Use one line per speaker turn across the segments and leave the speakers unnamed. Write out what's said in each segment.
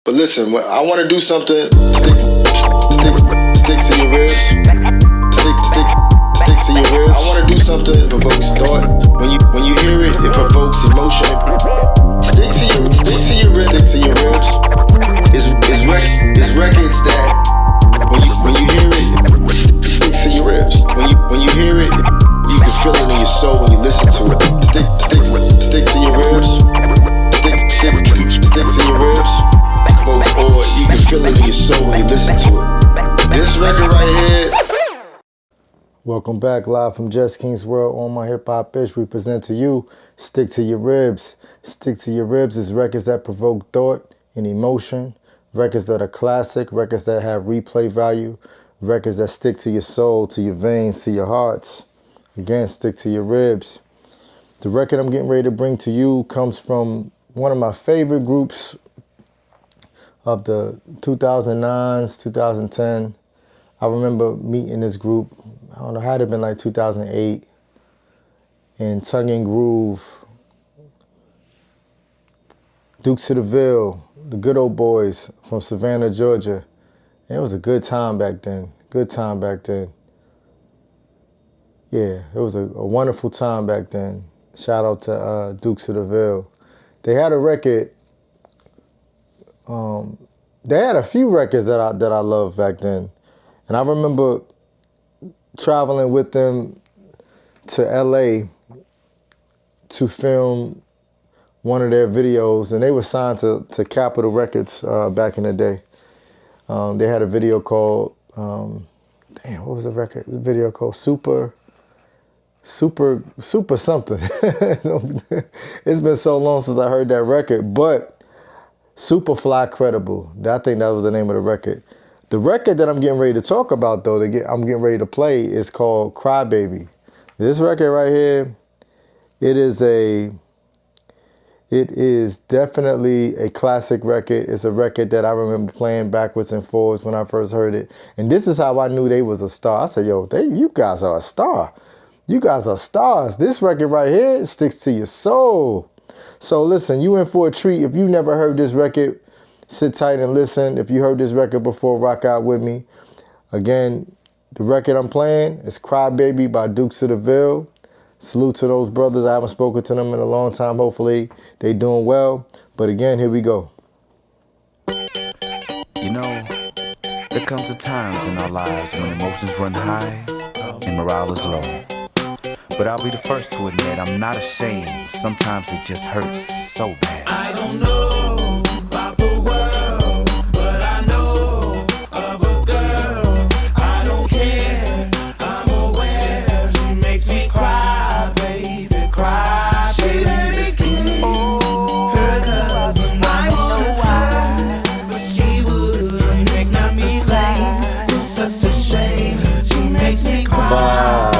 But listen, I want to do something. Stick to your ribs. Stick to your ribs. I want to do something that provokes thought. When you hear it, it provokes emotion. Stick to your ribs. Stick to your ribs. It's records that when you hear it, stick to your ribs. When you hear it, you can feel it in your soul when you listen to it. Stick to your ribs. Stick to your ribs. Folks, or you can feel it in your soul when you listen to it. This record right here.
Welcome back, live from Jes King's World on my hip hop ish. We present to you Stick to Your Ribs. Stick to Your Ribs is records that provoke thought and emotion, records that are classic, records that have replay value, records that stick to your soul, to your veins, to your hearts. Again, stick to your ribs. The record I'm getting ready to bring to you comes from one of my favorite groups of the 2009s, 2010. I remember meeting this group, I don't know, had it been like 2008, in Tongue and Groove, Dukes of DaVille, the good old boys from Savannah, Georgia. And it was a good time back then, Yeah, it was a wonderful time back then. Shout out to Dukes of DaVille. They had a record, they had a few records that I loved back then. And I remember traveling with them to LA to film one of their videos, and they were signed to Capitol Records back in the day. They had a video called, what was the record? The video called Super something. It's been so long since I heard that record, but Superfly Credible. I think that was the name of the record. The record that I'm getting ready to talk about, though, I'm getting ready to play, is called Cry Baby. This record right here, it is definitely a classic record. It's a record that I remember playing backwards and forwards when I first heard it. And this is how I knew they was a star. I said, yo, you guys are a star. You guys are stars. This record right here sticks to your soul. So listen, you in for a treat. If you never heard this record, sit tight and listen. If you heard this record before, rock out with me. Again, the record I'm playing is Cry Baby by Dukes of DaVille. Salute to those brothers. I haven't spoken to them in a long time. Hopefully they doing well. But again, here we go.
You know, there comes a times in our lives when emotions run high and morale is low. But I'll be the first to admit I'm not ashamed. Sometimes it just hurts so bad.
I don't know about the world, but I know of a girl. I don't care, I'm aware. She makes me cry, baby, cry. She baby keeps her cousin. I know why, but she would make me cry. It's such a shame. She makes me cry.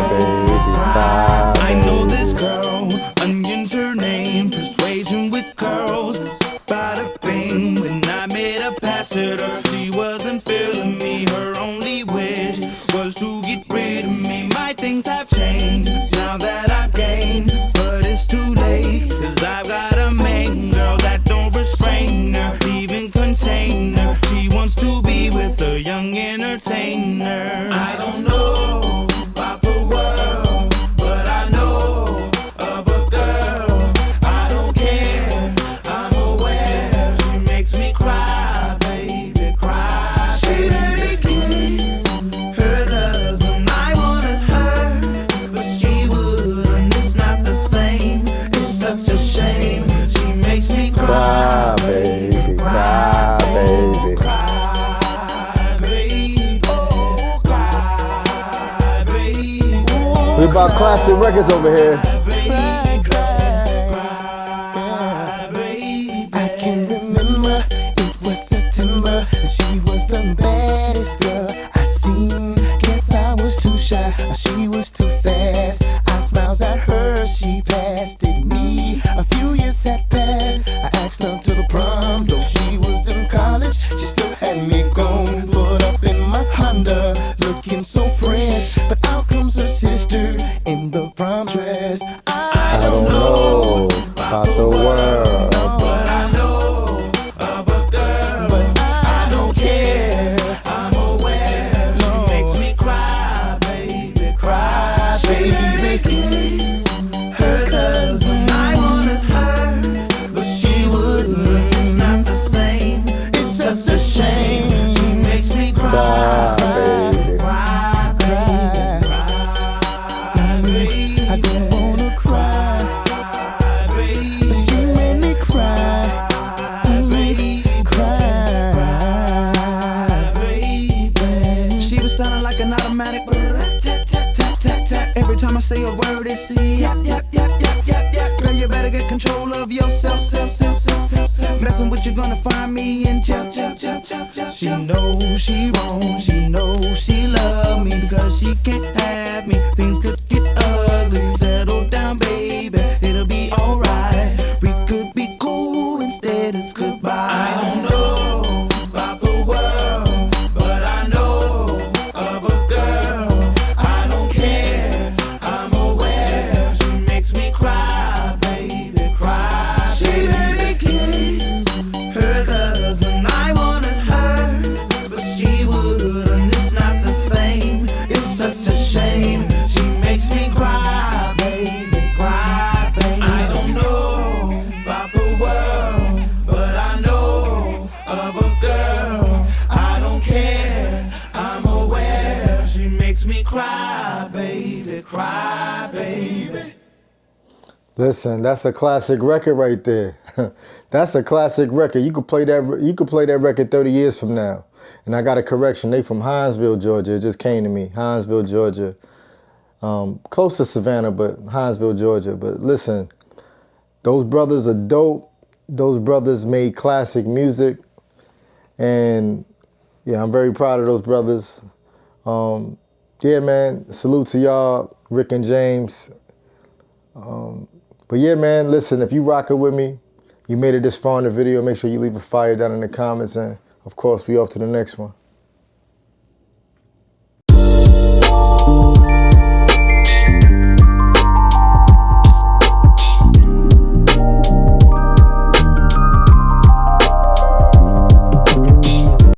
I know this girl, Onion's her name, persuasion with curls. Bada bing, when I made a pass at her, she wasn't feeling me. Her only wish was to get rid of me. My things have changed now that I've gained, but it's too late, cause I've got a main girl that don't restrain her, even contain her. She wants to be with a young entertainer. I don't know about the world, but I know of a girl. I don't care, I'm aware. She makes me cry, baby, cry. She baby keeps her cousin. I wanted her, but she wouldn't. It's not the same. It's such a shame. She makes me cry, baby, cry, baby, cry, baby, oh, cry, baby.
We about classic records over here.
I can remember it was September, and she was the baddest girl I seen. Guess I was too shy, or she was too fast. I smiles at her, she passed at me. A few years had passed. I asked her to the prom, though she was in college. She still had me gone, put up in my Honda, looking so fresh. But out comes her sister in the prom dress. I don't know about the world, but I know of a girl. But I'ma say a word, it's yap, yap, yap, yap, yap, yap. Girl, you better get control of yourself, self, self, self, self, self. Messing with you, gonna find me in jail, jail, jail, jail, jail. She knows she wrong, she knows she love me because she can't have me. Things could get ugly, settle down, baby, it'll be alright. We could be cool instead, it's goodbye. I don't know about the world, but I know of a girl. I don't care, I'm aware. She makes me cry, baby, cry. She made me kiss her cousin. I wanted her, but she wouldn't. It's not the same. It's such a shame. She makes me cry, baby, cry, baby. I don't know about the world, but I know of a girl. I don't care, I'm aware. She makes me cry, baby, cry, baby.
Listen, that's a classic record right there. That's a classic record. You could play that. You could play that record 30 years from now. And I got a correction. They from Hinesville, Georgia. It just came to me. Hinesville, Georgia. Close to Savannah, but Hinesville, Georgia. But listen, those brothers are dope. Those brothers made classic music. And yeah, I'm very proud of those brothers. Yeah, man, salute to y'all, Rick and James. But yeah, man, listen, if you rockin' with me, you made it this far in the video, make sure you leave a fire down in the comments. And of course, we off to the next one.